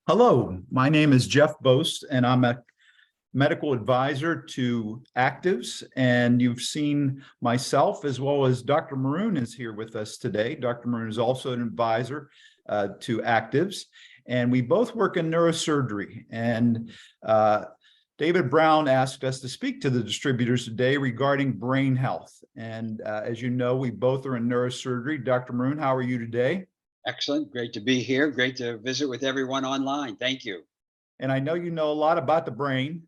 Hello, my name is Jeff Bost, and I'm a medical advisor to Actives. And you've seen myself as well as Dr. Maroon is here with us today. Dr. Maroon is also an advisor to Actives, and we both work in neurosurgery. And David Brown asked us to speak to the distributors today regarding brain health. And as you know, we both are in neurosurgery. Dr. Maroon, how are you today? Excellent. Great to be here. Great to visit with everyone online. Thank you. And I know you know a lot about the brain,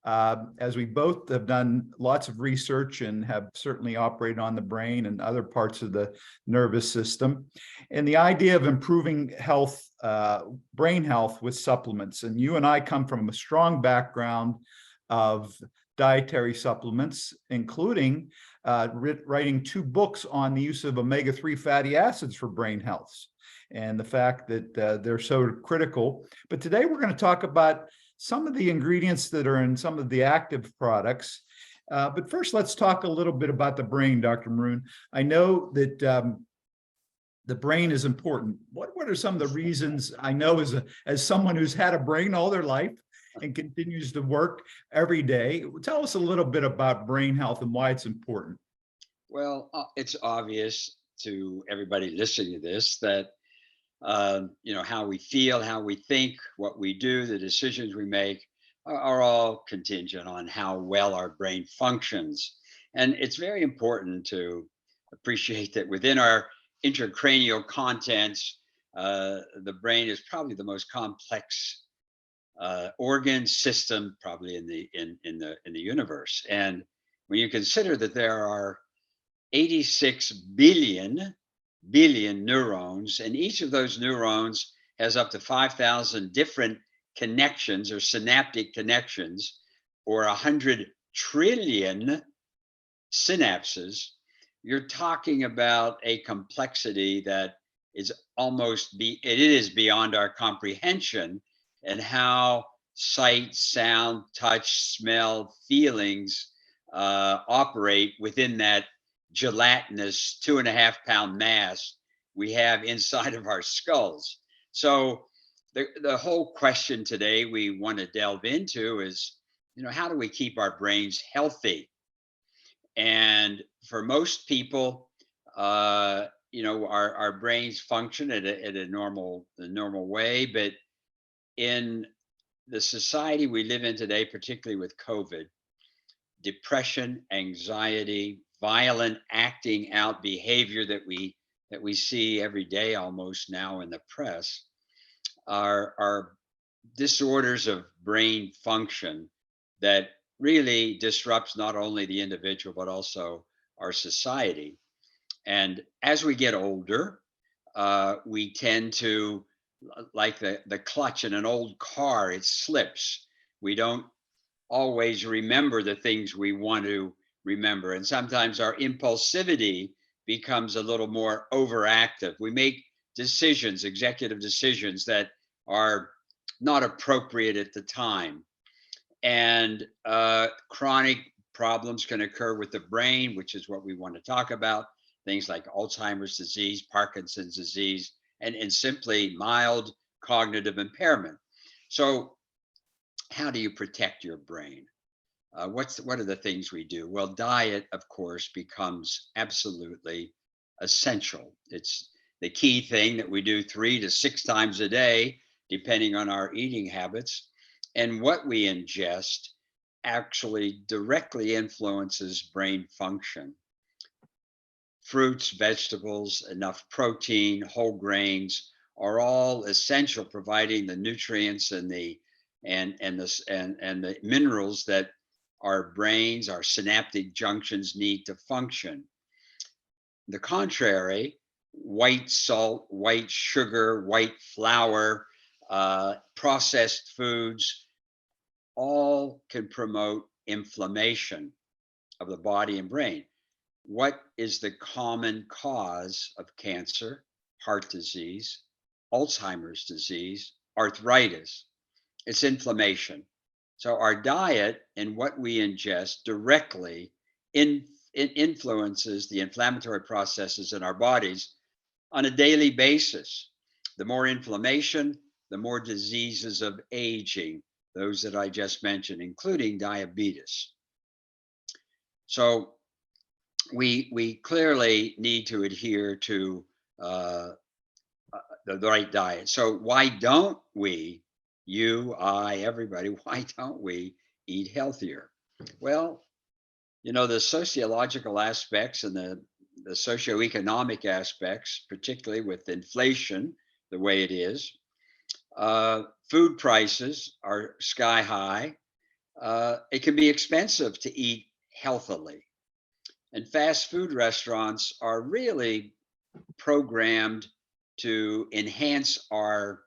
as we both have done lots of research and have certainly operated on the brain and other parts of the nervous system. And the idea of improving health, brain health with supplements. And you and I come from a strong background of dietary supplements, including writing 2 books on the use of omega-3 fatty acids for brain health and the fact that they're so critical. But today we're going to talk about some of the ingredients that are in some of the active products. But first, let's talk a little bit about the brain, Dr. Maroon. I know that the brain is important. What are some of the reasons? I know as someone who's had a brain all their life and continues to work every day, tell us a little bit about brain health and why it's important. Well, it's obvious to everybody listening to this that how we feel, how we think, what we do, the decisions we make are all contingent on how well our brain functions. And it's very important to appreciate that within our intracranial contents, the brain is probably the most complex organ system probably in the universe. And when you consider that there are 86 billion neurons, and each of those neurons has up to 5,000 different connections or synaptic connections, or 100 trillion synapses, you're talking about a complexity that is it is beyond our comprehension, and how sight, sound, touch, smell, feelings operate within that gelatinous 2.5-pound mass we have inside of our skulls. So the whole question today we want to delve into is, how do we keep our brains healthy? And for most people, our brains function at a normal way, but in the society we live in today, particularly with COVID, depression, anxiety, violent acting out behavior that we see every day almost now in the press are disorders of brain function that really disrupts not only the individual but also our society. And as we get older, we tend to, like the clutch in an old car, it slips. We don't always remember the things we want to remember. And sometimes our impulsivity becomes a little more overactive. We make decisions, executive decisions, that are not appropriate at the time. And chronic problems can occur with the brain, which is what we want to talk about. Things like Alzheimer's disease, Parkinson's disease, and simply mild cognitive impairment. So how do you protect your brain? What are the things we do? Well, diet, of course, becomes absolutely essential. It's the key thing that we do 3 to 6 times a day, depending on our eating habits. And what we ingest actually directly influences brain function. Fruits, vegetables, enough protein, whole grains are all essential, providing the nutrients and the minerals that our brains, our synaptic junctions need to function. The contrary, white salt, white sugar, white flour, processed foods, all can promote inflammation of the body and brain. What is the common cause of cancer, heart disease, Alzheimer's disease, arthritis? It's inflammation. So our diet and what we ingest directly influences the inflammatory processes in our bodies on a daily basis. The more inflammation, the more diseases of aging, those that I just mentioned, including diabetes. So we clearly need to adhere to uh, the right diet. So why don't we, you, I, everybody, why don't we eat healthier? Well, the sociological aspects and the socioeconomic aspects, particularly with inflation the way it is, food prices are sky high. It can be expensive to eat healthily. And fast food restaurants are really programmed to enhance our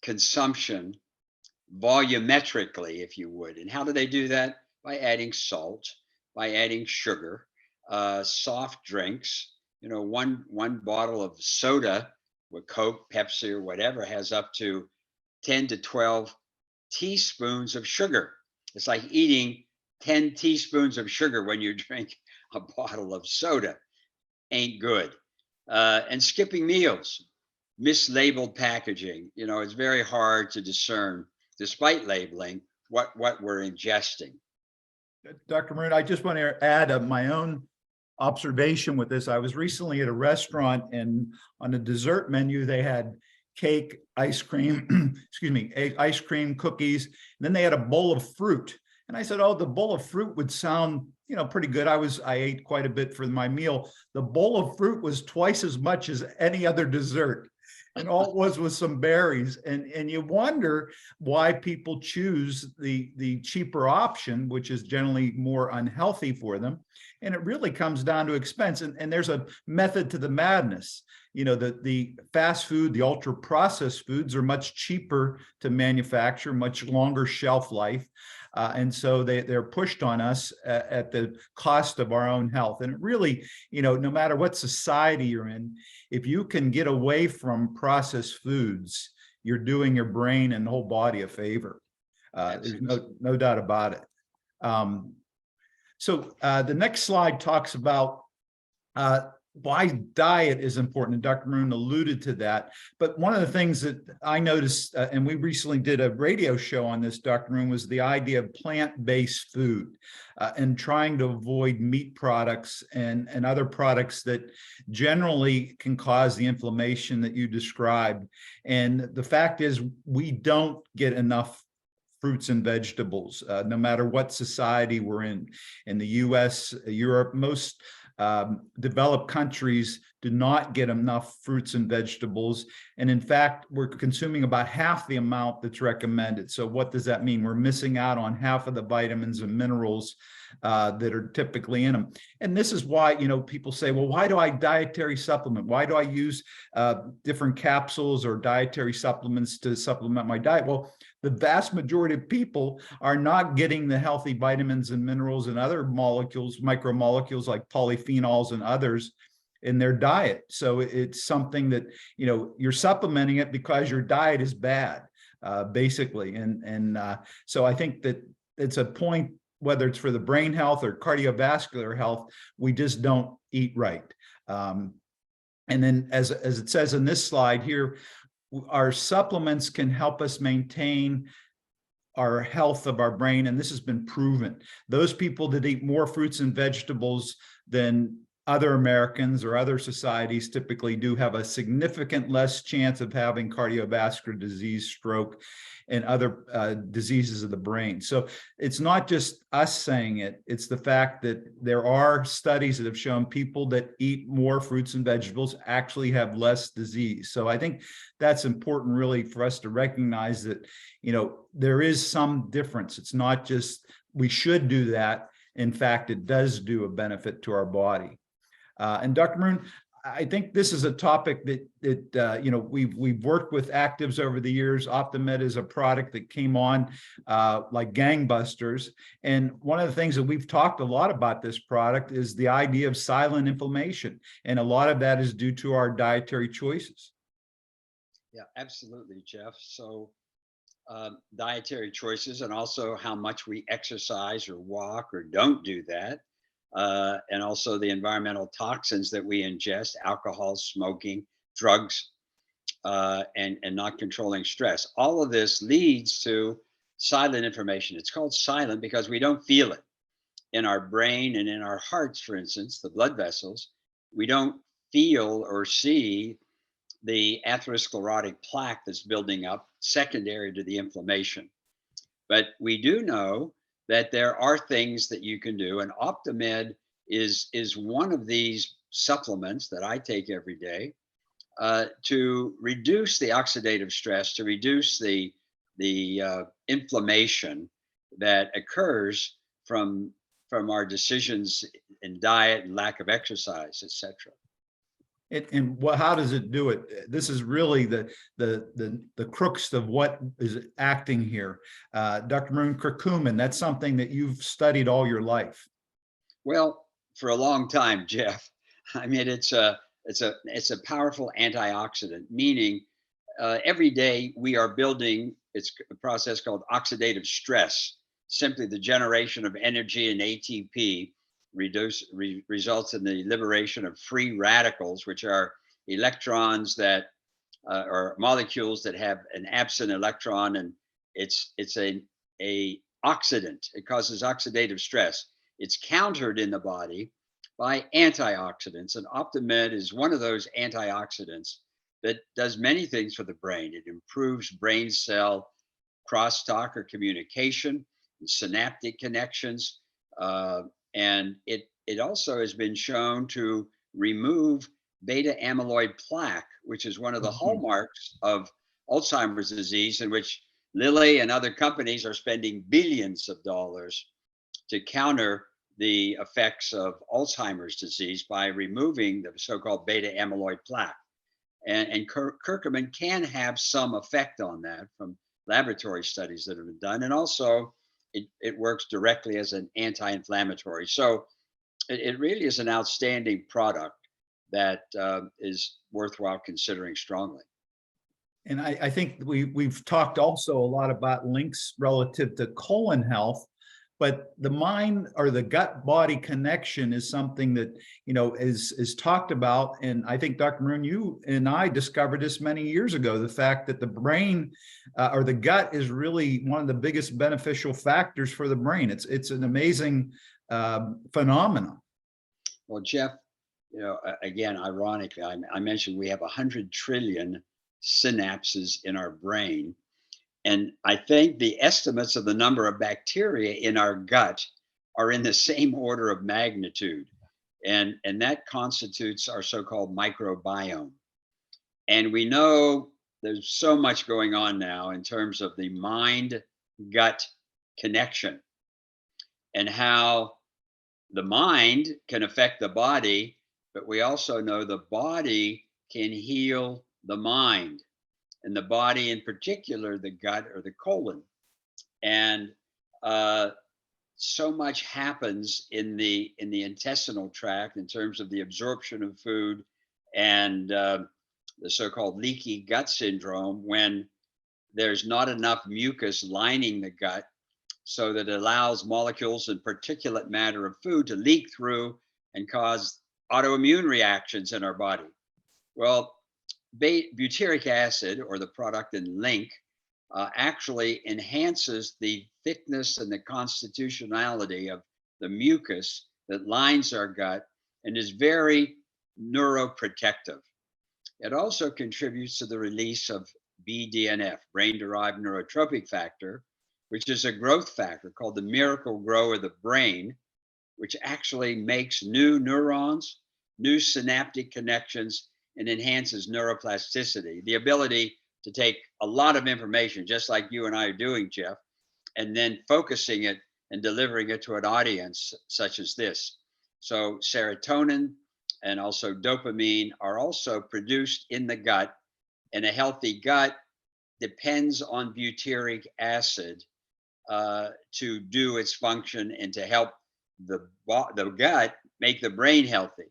consumption volumetrically, if you would. And how do they do that? By adding salt, by adding sugar, soft drinks. One bottle of soda with Coke, Pepsi, or whatever has up to 10 to 12 teaspoons of sugar. It's like eating 10 teaspoons of sugar when you drink a bottle of soda. Ain't good. And skipping meals, mislabeled packaging. It's very hard to discern, despite labeling, what we're ingesting. Dr. Maroon, I just want to add my own observation with this. I was recently at a restaurant, and on the dessert menu, they had cake, ice cream, excuse me, ice cream, cookies, and then they had a bowl of fruit. And I said, oh, the bowl of fruit would sound, pretty good. I ate quite a bit for my meal. The bowl of fruit was twice as much as any other dessert. And all it was some berries. And you wonder why people choose the cheaper option, which is generally more unhealthy for them. And it really comes down to expense. And there's a method to the madness. The fast food, the ultra processed foods are much cheaper to manufacture, much longer shelf life. And so they're pushed on us at the cost of our own health. And it really, no matter what society you're in, if you can get away from processed foods, you're doing your brain and the whole body a favor. There's no doubt about it. So the next slide talks about why diet is important, and Dr. Maroon alluded to that. But one of the things that I noticed, and we recently did a radio show on this, Dr. Maroon, was the idea of plant-based food and trying to avoid meat products and other products that generally can cause the inflammation that you described. And the fact is, we don't get enough fruits and vegetables, no matter what society we're in. In the US, Europe, most developed countries do not get enough fruits and vegetables. And in fact, we're consuming about half the amount that's recommended. So what does that mean? We're missing out on half of the vitamins and minerals that are typically in them. And this is why, people say, well, why do I dietary supplement? Why do I use different capsules or dietary supplements to supplement my diet? Well, the vast majority of people are not getting the healthy vitamins and minerals and other molecules, micromolecules like polyphenols and others in their diet. So it's something that, you're supplementing it because your diet is bad, basically. And so I think that it's a point, whether it's for the brain health or cardiovascular health, we just don't eat right. And then as it says in this slide here, our supplements can help us maintain our health of our brain, and this has been proven. Those people that eat more fruits and vegetables than other Americans or other societies typically do have a significant less chance of having cardiovascular disease, stroke, and other diseases of the brain. So it's not just us saying it, it's the fact that there are studies that have shown people that eat more fruits and vegetables actually have less disease. So I think that's important really for us to recognize that, there is some difference. It's not just we should do that. In fact, it does do a benefit to our body. And Dr. Maroon, I think this is a topic that we've worked with actives over the years. Optimed is a product that came on like gangbusters. And one of the things that we've talked a lot about this product is the idea of silent inflammation. And a lot of that is due to our dietary choices. Yeah, absolutely, Jeff. So dietary choices, and also how much we exercise or walk or don't do that. And also the environmental toxins that we ingest, alcohol, smoking, drugs. and not controlling stress. All of this leads to silent information. It's called silent because we don't feel it in our brain and in our hearts, for instance, the blood vessels. We don't feel or see the atherosclerotic plaque that's building up secondary to the inflammation. But we do know that there are things that you can do, and Optimed is one of these supplements that I take every day to reduce the oxidative stress, to reduce the inflammation that occurs from our decisions in diet and lack of exercise, etc. And how does it do it? This is really the crux of what is acting here. Dr. Maroon, curcumin, that's something that you've studied all your life. Well, for a long time, Jeff. I mean, it's a powerful antioxidant, meaning every day we are building. It's a process called oxidative stress. Simply the generation of energy and ATP results in the liberation of free radicals, which are electrons that or molecules that have an absent electron, and it's a oxidant. It causes oxidative stress. It's countered in the body by antioxidants, and Optimed is one of those antioxidants that does many things for the brain. It improves brain cell crosstalk or communication, synaptic connections, and it also has been shown to remove beta amyloid plaque, which is one of the hallmarks of Alzheimer's disease, in which Lilly and other companies are spending billions of dollars to counter the effects of Alzheimer's disease by removing the so-called beta amyloid plaque. And curcumin can have some effect on that from laboratory studies that have been done. And also, it works directly as an anti-inflammatory. So it really is an outstanding product that is worthwhile considering strongly. And I think we've talked also a lot about links relative to colon health, but the mind or the gut body connection is something that, you know, is talked about. And I think, Dr. Maroon, you and I discovered this many years ago, the fact that the brain or the gut is really one of the biggest beneficial factors for the brain. It's an amazing phenomenon. Well, Jeff, you know, again, ironically, I mentioned we have 100 trillion synapses in our brain. And I think the estimates of the number of bacteria in our gut are in the same order of magnitude. And that constitutes our so-called microbiome. And we know there's so much going on now in terms of the mind-gut connection and how the mind can affect the body, but we also know the body can heal the mind, and the body in particular, the gut or the colon. And so much happens in the intestinal tract in terms of the absorption of food and the so-called leaky gut syndrome, when there's not enough mucus lining the gut so that it allows molecules and particulate matter of food to leak through and cause autoimmune reactions in our body. Well, butyric acid, or the product in link, actually enhances the thickness and the constitutionality of the mucus that lines our gut and is very neuroprotective. It also contributes to the release of BDNF, brain-derived neurotrophic factor, which is a growth factor called the miracle grow of the brain, which actually makes new neurons, new synaptic connections, and enhances neuroplasticity, the ability to take a lot of information, just like you and I are doing, Jeff, and then focusing it and delivering it to an audience such as this. So serotonin and also dopamine are also produced in the gut, and a healthy gut depends on butyric acid to do its function and to help the gut make the brain healthy.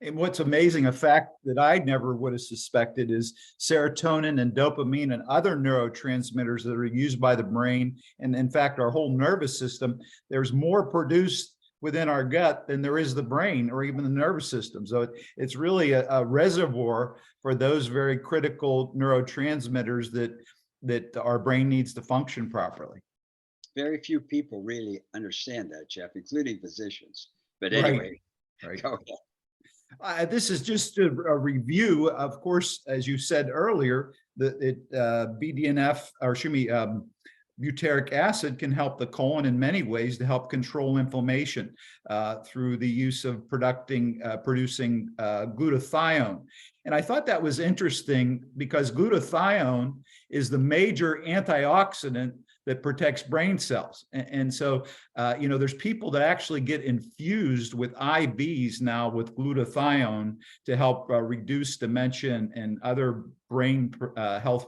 And what's amazing, a fact that I never would have suspected, is serotonin and dopamine and other neurotransmitters that are used by the brain, and in fact, our whole nervous system, there's more produced within our gut than there is the brain or even the nervous system. So it's really a reservoir for those very critical neurotransmitters that our brain needs to function properly. Very few people really understand that, Jeff, including physicians. But Right, anyway, right. go ahead. This is just a review. Of course, as you said earlier, BDNF, or excuse me, butyric acid can help the colon in many ways to help control inflammation through the use of producing glutathione. And I thought that was interesting because glutathione is the major antioxidant that protects brain cells. And so, there's people that actually get infused with IVs now with glutathione to help reduce dementia and other brain health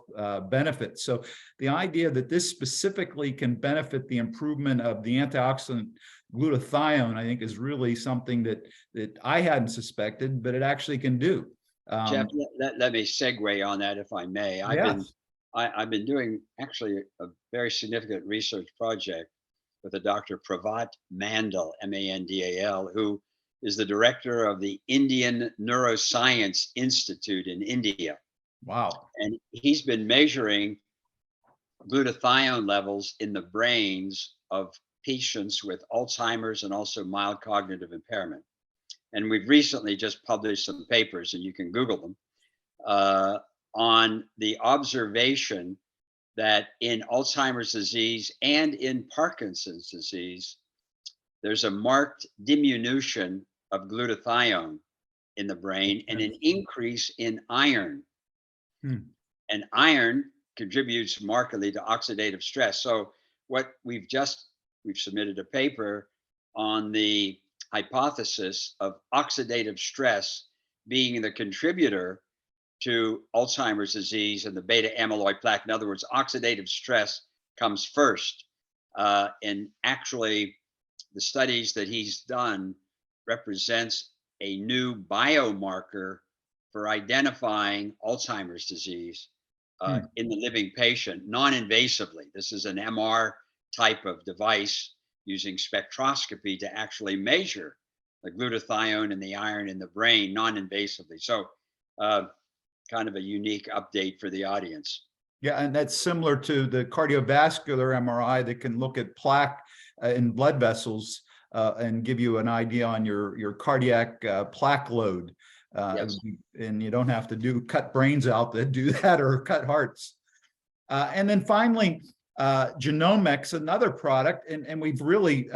benefits. So the idea that this specifically can benefit the improvement of the antioxidant glutathione, I think, is really something that I hadn't suspected, but it actually can do. Jeff, let me segue on that if I may. I've been doing actually a very significant research project with a Dr. Pravat Mandal, Mandal, who is the director of the Indian Neuroscience Institute in India. Wow. And he's been measuring glutathione levels in the brains of patients with Alzheimer's and also mild cognitive impairment. And we've recently just published some papers, and you can Google them, on the observation that in Alzheimer's disease and in Parkinson's disease, there's a marked diminution of glutathione in the brain and an increase in iron. And iron contributes markedly to oxidative stress. So what we've submitted a paper on the hypothesis of oxidative stress being the contributor to Alzheimer's disease and the beta amyloid plaque. In other words, oxidative stress comes first. And actually, the studies that he's done represents a new biomarker for identifying Alzheimer's disease in the living patient non-invasively. This is an MR type of device using spectroscopy to actually measure the glutathione and the iron in the brain non-invasively. So kind of a unique update for the audience. Yeah, and that's similar to the cardiovascular MRI that can look at plaque in blood vessels and give you an idea on your cardiac plaque load. Yes. And you don't have to cut brains out that do that or cut hearts. And then finally, Genomics, another product, and we've really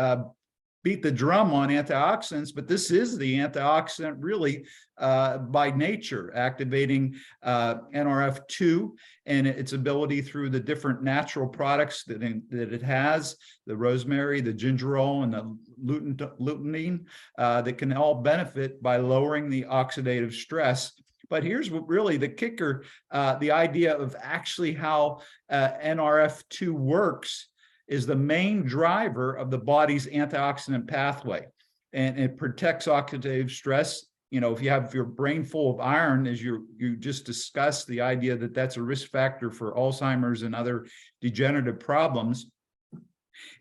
beat the drum on antioxidants, but this is the antioxidant really by nature, activating NRF2 and its ability through the different natural products that it has, the rosemary, the gingerol, and the lutein that can all benefit by lowering the oxidative stress. But here's what really the kicker, the idea of actually how NRF2 works is the main driver of the body's antioxidant pathway. And it protects oxidative stress. If you have your brain full of iron, as you just discussed, the idea that that's a risk factor for Alzheimer's and other degenerative problems.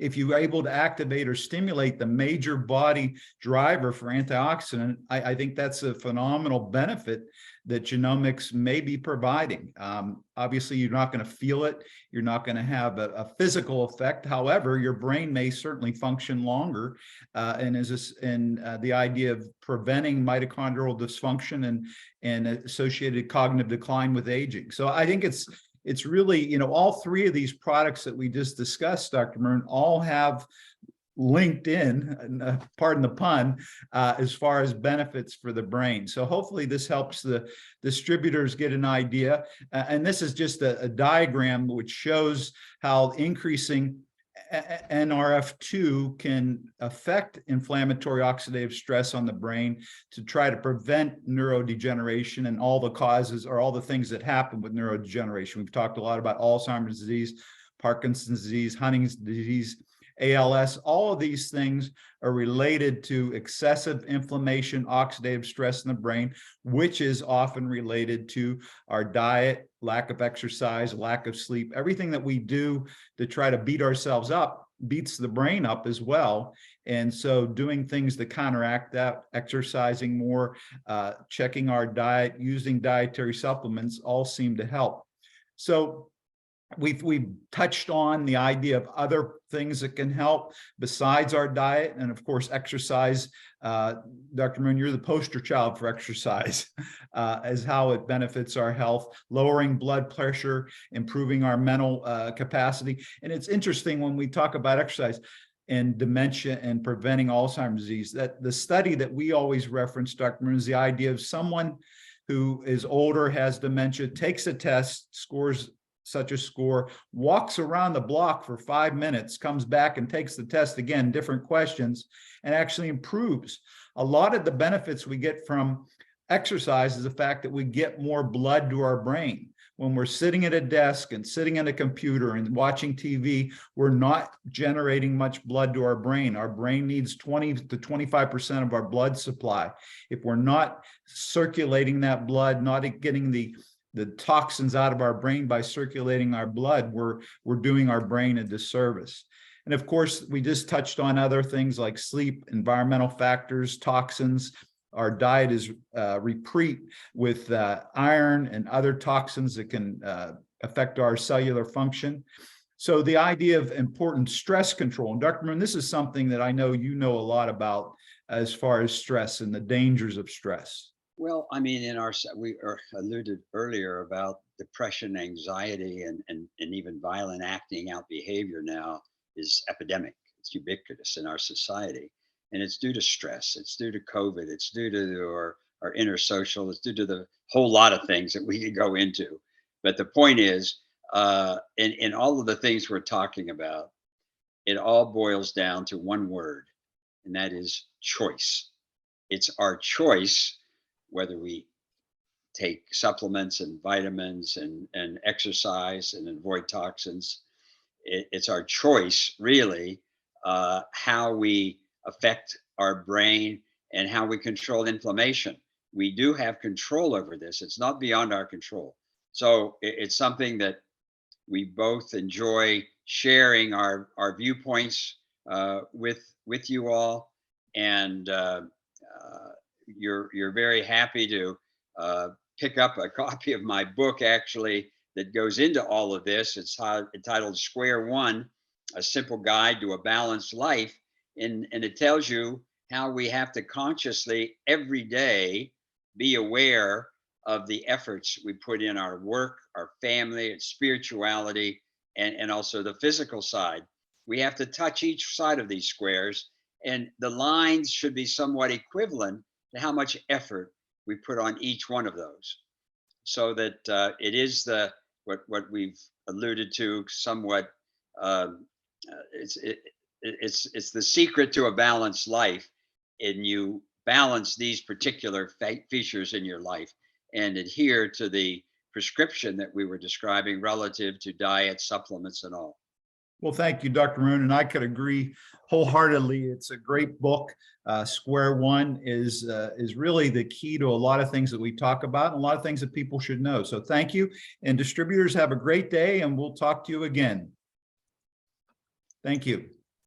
If you're able to activate or stimulate the major body driver for antioxidant, I think that's a phenomenal benefit that Genomics may be providing. Obviously, you're not going to feel it. You're not going to have a physical effect. However, your brain may certainly function longer, and the idea of preventing mitochondrial dysfunction and associated cognitive decline with aging. So I think it's really, all three of these products that we just discussed, Dr. Maroon, all have linked in, pardon the pun, as far as benefits for the brain. So hopefully this helps the distributors get an idea. And this is just a diagram which shows how increasing NRF2 can affect inflammatory oxidative stress on the brain to try to prevent neurodegeneration and all the causes or all the things that happen with neurodegeneration. We've talked a lot about Alzheimer's disease, Parkinson's disease, Huntington's disease, ALS. All of these things are related to excessive inflammation, oxidative stress in the brain, which is often related to our diet, lack of exercise, lack of sleep. Everything that we do to try to beat ourselves up beats the brain up as well. And so doing things to counteract that, exercising more, checking our diet, using dietary supplements all seem to help. So we've touched on the idea of other things that can help besides our diet, and of course exercise. Dr. Maroon, you're the poster child for exercise, as how it benefits our health, lowering blood pressure, improving our mental capacity. And it's interesting when we talk about exercise and dementia and preventing Alzheimer's disease, that the study that we always reference, Dr. Maroon, is the idea of someone who is older, has dementia, takes a test, scores such a score, walks around the block for 5 minutes, comes back and takes the test again, different questions, and actually improves. A lot of the benefits we get from exercise is the fact that we get more blood to our brain. When we're sitting at a desk and sitting at a computer and watching TV, we're not generating much blood to our brain. Our brain needs 20 to 25% of our blood supply. If we're not circulating that blood, not getting the toxins out of our brain by circulating our blood, we're doing our brain a disservice. And of course, we just touched on other things like sleep, environmental factors, toxins. Our diet is replete with iron and other toxins that can affect our cellular function. So the idea of important stress control, and Dr. Maroon, this is something that I know you know a lot about as far as stress and the dangers of stress. Well, I mean, we alluded earlier about depression, anxiety, and even violent acting out behavior now is epidemic. It's ubiquitous in our society, and it's due to stress. It's due to COVID. It's due to our inner social. It's due to the whole lot of things that we could go into. But the point is, in all of the things we're talking about, it all boils down to one word, and that is choice. It's our choice whether we take supplements and vitamins and exercise and avoid toxins. It's our choice, really, how we affect our brain and how we control inflammation. We do have control over this. It's not beyond our control. So it's something that we both enjoy sharing our viewpoints with you all, and you're very happy to pick up a copy of my book, actually, that goes into all of this. It's entitled Square One, A Simple Guide to a Balanced Life. And it tells you how we have to consciously every day be aware of the efforts we put in our work, our family, and spirituality, and also the physical side. We have to touch each side of these squares, and the lines should be somewhat equivalent to how much effort we put on each one of those, so that it is what we've alluded to somewhat. It's the secret to a balanced life, and you balance these particular features in your life and adhere to the prescription that we were describing relative to diet, supplements, and all. Well, thank you, Dr. Maroon, and I could agree wholeheartedly. It's a great book. Square One is really the key to a lot of things that we talk about and a lot of things that people should know. So thank you, and distributors, have a great day, and we'll talk to you again. Thank you.